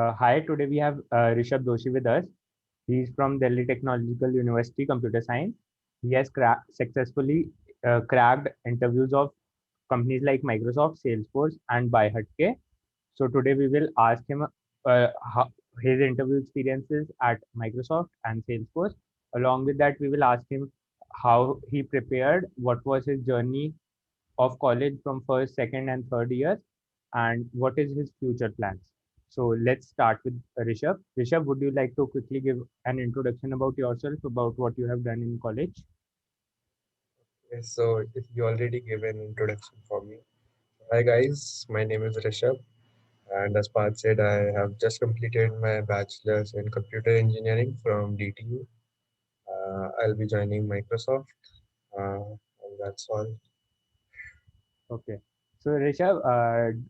Hi, today we have Rishabh Doshi with us. He's from Delhi Technological University, Computer Science. He has successfully cracked interviews of companies like Microsoft, Salesforce, and BuyHutke. So today we will ask him how, his interview experiences at Microsoft and Salesforce. Along with that, we will ask him how he prepared, what was his journey of college from first, second, and third years, and what is his future plans. So let's start with Rishabh. Rishabh, would you like to quickly give an introduction about yourself, about what you have done in college? Yes, so if you already gave an introduction for me. Hi guys, my name is Rishabh, and as Parth said, I have just completed my bachelor's in computer engineering from DTU. I'll be joining Microsoft, and that's all. Okay. So Rishabh,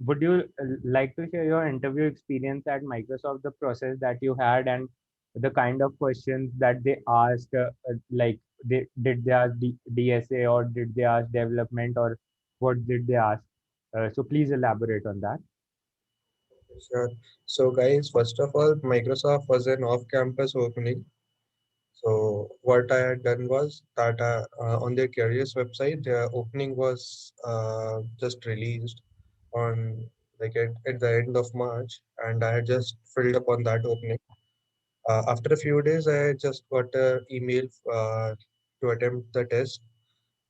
would you like to share your interview experience at Microsoft, the process that you had, and the kind of questions that they asked, like did they ask DSA, or did they ask development, or what did they ask? So please elaborate on that. Sure. So guys, first of all, Microsoft was an off-campus opening. So what I had done was that on their careers website, their opening was just released on at the end of March, and I had just filled up on that opening. After a few days, I just got an email to attempt the test.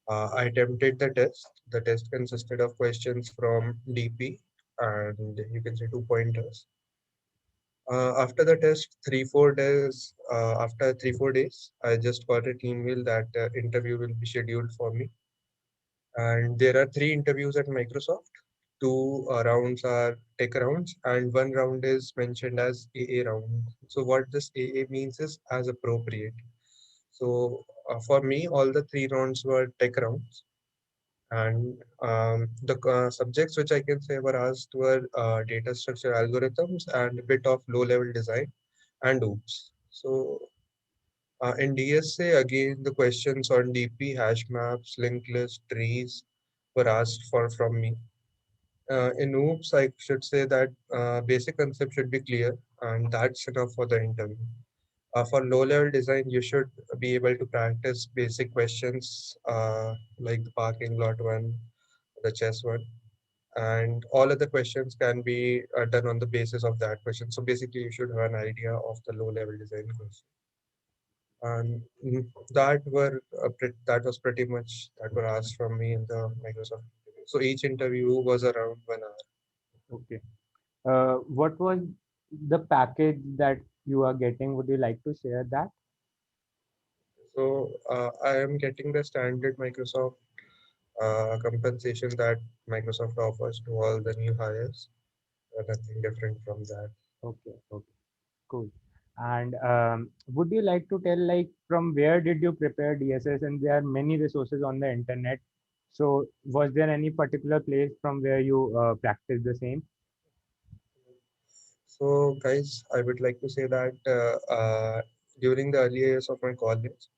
I attempted the test. The test consisted of questions from DP and you can say 2 pointers. After the test, 3 4 days. After 3 4 days, I just got an email that interview will be scheduled for me. And there are three interviews at Microsoft. Two rounds are tech rounds, and one round is mentioned as AA round. So what this AA means is as appropriate. So for me, all the three rounds were tech rounds, and the subjects which I can say were asked were data structure algorithms and a bit of low-level design and OOPS. So in DSA, again, the questions on DP, hash maps, linked list, trees were asked for from me. In OOPS, I should say that basic concept should be clear, and that's enough for the interview. For low-level design, you should be able to practice basic questions like the parking lot one, the chess one, and all other questions can be done on the basis of that question. So basically, you should have an idea of the low-level design question. And that was pretty much that were asked from me in the Microsoft interview. So each interview was around 1 hour. Okay. What was the package that you are getting? Would you like to share that? So I am getting the standard Microsoft compensation that Microsoft offers to all the new hires. Nothing different from that. Okay. Okay. Cool. And would you like to tell, like, from where did you prepare DSS? And there are many resources on the internet. So, was there any particular place from where you practice the same? So, guys, I would like to say that during the early years of my college,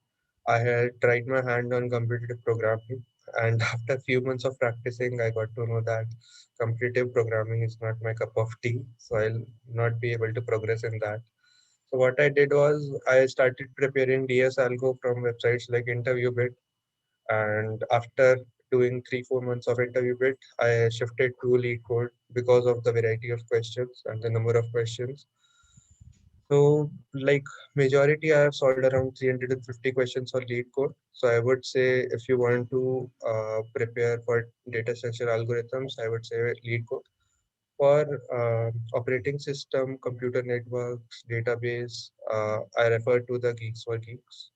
I had tried my hand on competitive programming, and after a few months of practicing, I got to know that competitive programming is not my cup of tea, so I'll not be able to progress in that. So what I did was I started preparing DS Algo from websites like InterviewBit, and after doing 3 4 months of InterviewBit, I shifted to LeetCode because of the variety of questions and the number of questions. So, like majority, I have solved around 350 questions on lead code. So, I would say if you want to prepare for data structure algorithms, I would say lead code. For operating system, computer networks, database, I refer to the Geeks for Geeks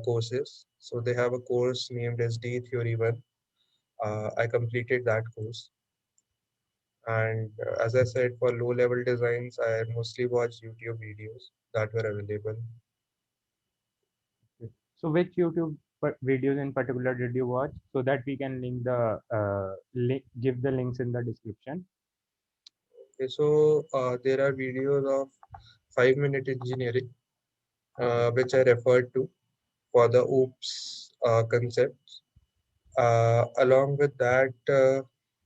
courses. So, they have a course named SD Theory 1. I completed that course. And as I said, for low level designs, I mostly watch YouTube videos that were available. So, which YouTube videos in particular did you watch, so that we can link the give the links in the description? Okay, so there are videos of 5 minute engineering, which I referred to for the OOPS concepts. Along with that,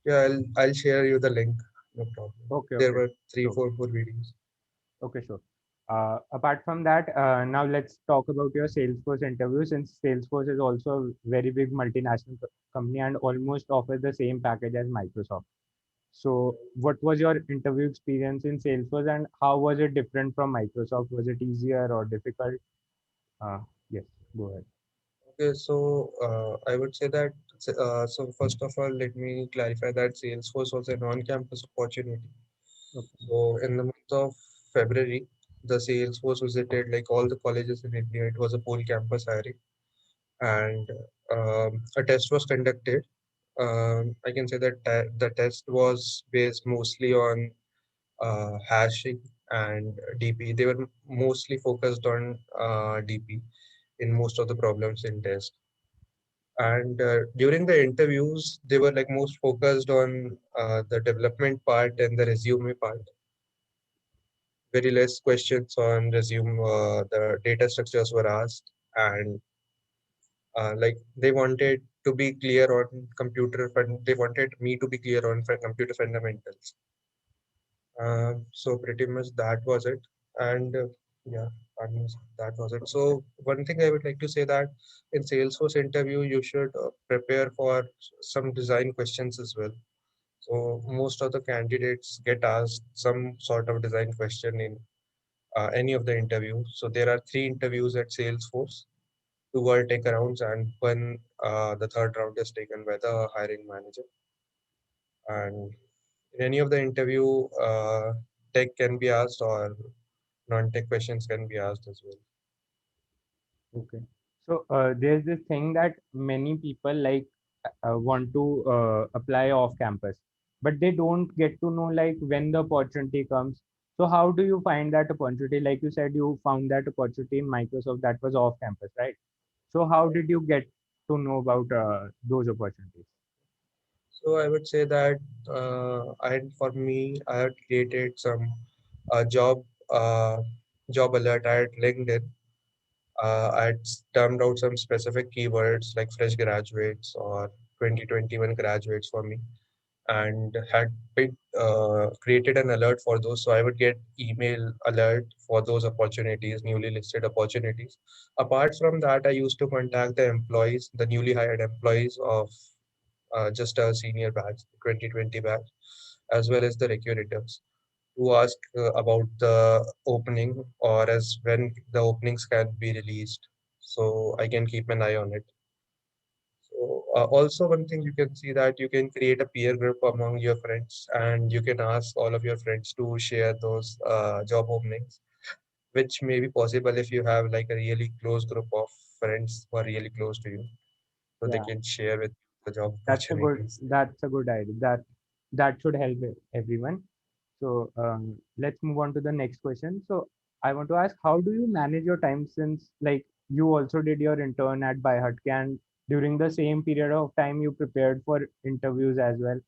yeah, I'll share you the link. no problem. Okay, There okay. were three, So, four videos. okay, sure. Apart from that, now let's talk about your Salesforce interview, since Salesforce is also a very big multinational company and almost offers the same package as Microsoft. So, what was your interview experience in Salesforce and how was it different from Microsoft? Was it easier or difficult? Uh, yes, go ahead. Okay, so I would say that so first of all, let me clarify that Salesforce was an on-campus opportunity. Okay. So in the month of February, the Salesforce visited like all the colleges in India. It was a full campus hiring, and a test was conducted. I can say that the test was based mostly on hashing and DP. They were mostly focused on DP in most of the problems in test. And during the interviews, they were like most focused on the development part and the resume part. Very less questions on resume. The data structures were asked, and like they wanted to be clear on they wanted me to be clear on computer fundamentals. So pretty much that was it. And yeah, almost that was it. So one thing I would like to say that in Salesforce interview, you should prepare for some design questions as well. So most of the candidates get asked some sort of design question in any of the interviews. So there are three interviews at Salesforce. Two are take rounds, and one the third round is taken by the hiring manager. And in any of the interview, tech can be asked or non-tech questions can be asked as well. Okay. So there's this thing that many people like want to apply off campus, but they don't get to know like when the opportunity comes. So how do you find that opportunity? Like you said, you found that opportunity in Microsoft that was off campus, right? So how did you get to know about those opportunities? So I would say that for me, I had created some job uh, job alert at LinkedIn. I had termed out some specific keywords like fresh graduates or 2021 graduates for me, and had created an alert for those. So I would get email alert for those opportunities, newly listed opportunities. Apart from that, I used to contact the employees, the newly hired employees of just a senior batch, 2020 batch, as well as the recruiters to ask about the opening or as when the openings can be released. So I can keep an eye on it. So also one thing you can see that you can create a peer group among your friends and you can ask all of your friends to share those job openings, which may be possible if you have like a really close group of friends who are really close to you, so they Yeah, can share with the job that's a good opportunities. that's a good idea. That should help everyone. So let's move on to the next question. So I want to ask, how do you manage your time since like you also did your intern at BioHutke and during the same period of time you prepared for interviews as well,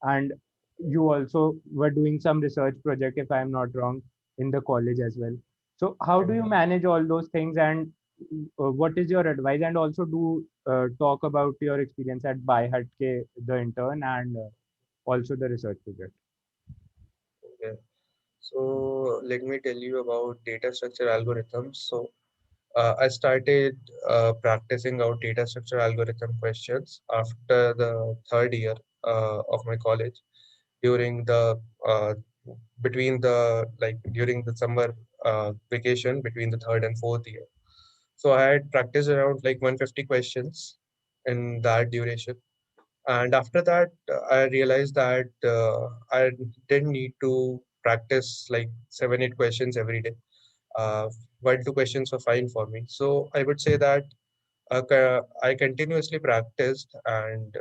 and you also were doing some research project if I'm not wrong in the college as well. So how do you manage all those things and what is your advice, and also do talk about your experience at BioHutke, the intern, and also the research project. Okay. So let me tell you about data structure algorithms. So I started practicing out data structure algorithm questions after the third year of my college during the between the like during the summer vacation between the third and fourth year. So I had practiced around like 150 questions in that duration. And after that, I realized that I didn't need to practice like 7, 8 questions every day. Uh, 1, 2 questions were fine for me. So I would say that I continuously practiced and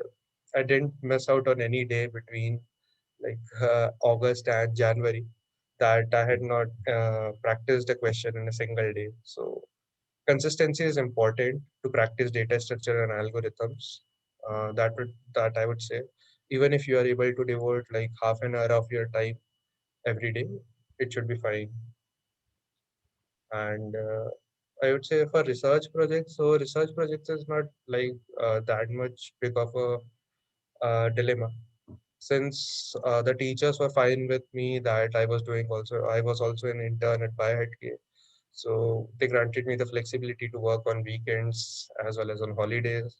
I didn't miss out on any day between like August and January that I had not practiced a question in a single day. So consistency is important to practice data structure and algorithms. That I would say, even if you are able to devote like half an hour of your time every day, it should be fine. And I would say for research projects, so research projects is not like that much big of a dilemma. Since the teachers were fine with me that I was also an intern at BioHealthcare. So they granted me the flexibility to work on weekends as well as on holidays.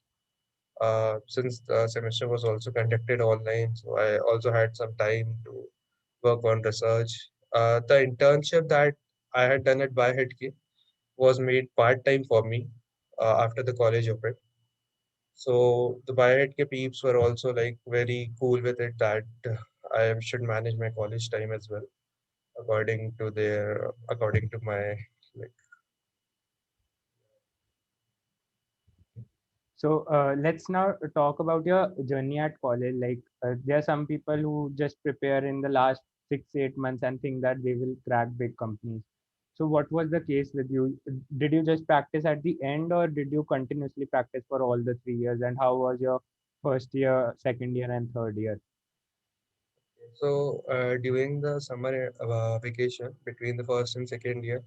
Since the semester was also conducted online, so I also had some time to work on research. The internship that I had done at BioHealthcare was made part-time for me after the college opened. So the BioHealthcare peeps were also like very cool with it that I should manage my college time as well according to my like. So let's now talk about your journey at college. Like there are some people who just prepare in the last 6 8 months and think that they will crack big companies. So what was the case with you? Did you just practice at the end, or did you continuously practice for all the 3 years? And how was your first year, second year, and third year? So during the summer vacation between the first and second year,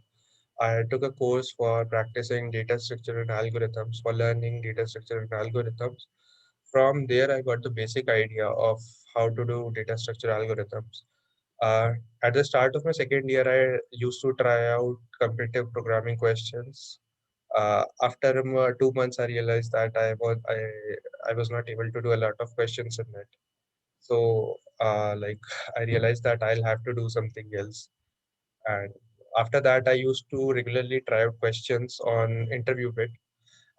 I took a course for practicing data structure and algorithms, for learning data structure and algorithms. From there, I got the basic idea of how to do data structure algorithms. Uh, at the start of my second year, I used to try out competitive programming questions. After 2 months, I realized that I was not able to do a lot of questions in it. So, like, I realized that I'll have to do something else. And after that, I used to regularly try out questions on interview bit.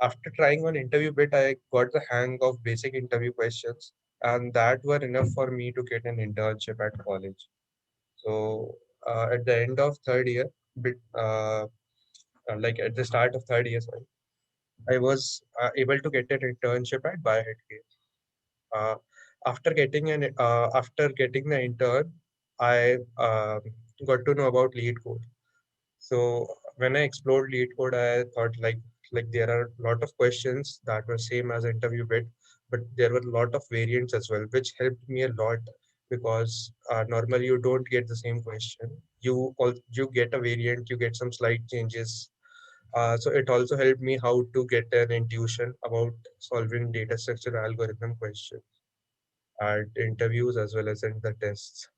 After trying on interview bit, I got the hang of basic interview questions, and that were enough for me to get an internship at college. So at the end of third year, bit like at the start of third year, sorry, I was able to get an internship at Biohealthcare. Uh, after getting the intern, I got to know about lead code. So when I explored lead code, I thought like there are a lot of questions that were same as interview bit, but there were a lot of variants as well, which helped me a lot because normally you don't get the same question. You get a variant, you get some slight changes. So it also helped me how to get an intuition about solving data structure algorithm questions at interviews as well as in the tests.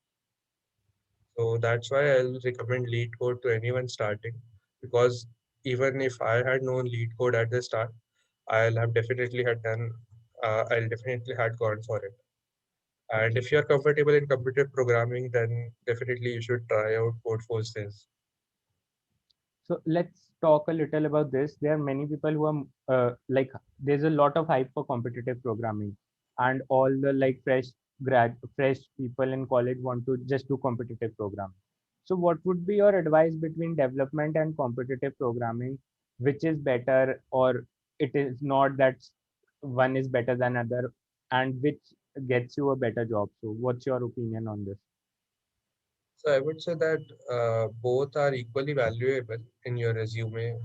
So that's why I'll recommend lead code to anyone starting because even if I had known lead code at the start, I'll definitely had gone for it. And if you're comfortable in computer programming, then definitely you should try out Code Forces. So let's talk a little about this. There are many people who are like there's a lot of hype for competitive programming, and all the like fresh people in college want to just do competitive programming. So what would be your advice between development and competitive programming? Which is better, or it is not that one is better than other, and which gets you a better job? So what's your opinion on this? So I would say that both are equally valuable in your resume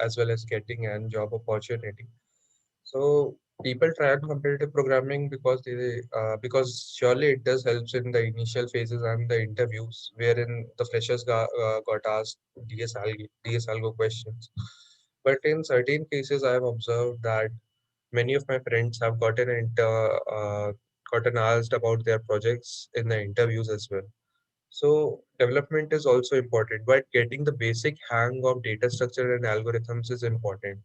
as well as getting a job opportunity. So people try out competitive programming because surely it does helps in the initial phases and the interviews wherein the freshers got asked DS algo questions. But in certain cases, I have observed that many of my friends have gotten asked about their projects in the interviews as well. So development is also important, but getting the basic hang of data structure and algorithms is important.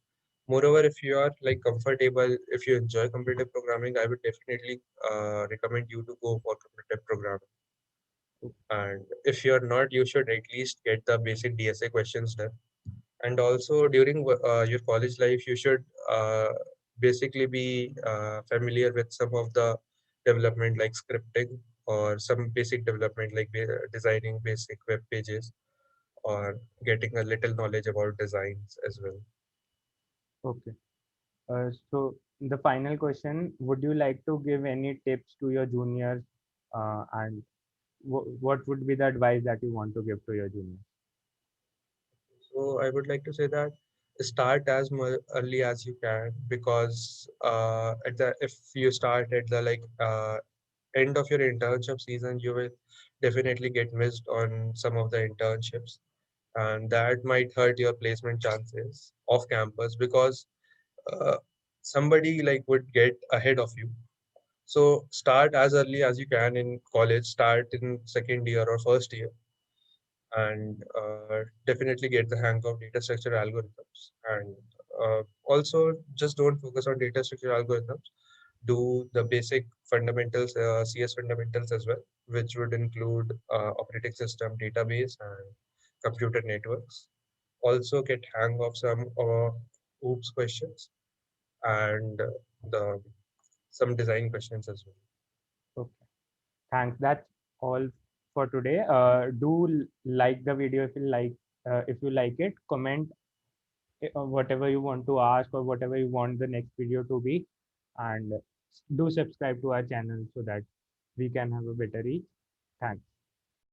Moreover, if you are like comfortable, if you enjoy computer programming, I would definitely recommend you to go for computer programming. And if you're not, you should at least get the basic DSA questions done. And also during your college life, you should basically be familiar with some of the development like scripting or some basic development like designing basic web pages or getting a little knowledge about designs as well. Okay. So the final question, would you like to give any tips to your juniors, and what would be the advice that you want to give to your juniors? So I would like to say that start as early as you can because at the if you start at the end of your internship season, you will definitely get missed on some of the internships, and that might hurt your placement chances off campus because uh, somebody like would get ahead of you So start as early as you can in college, start in second year or first year, and definitely get the hang of data structure algorithms. And also just don't focus on data structure algorithms. Do the basic fundamentals, CS fundamentals as well, which would include operating system, database, and computer networks. Also get hang of some OOPS questions and the some design questions as well. Okay, thanks. That's all for today. Like the video if you like it, comment whatever you want to ask or whatever you want the next video to be, and do subscribe to our channel so that we can have a better reach. Thanks.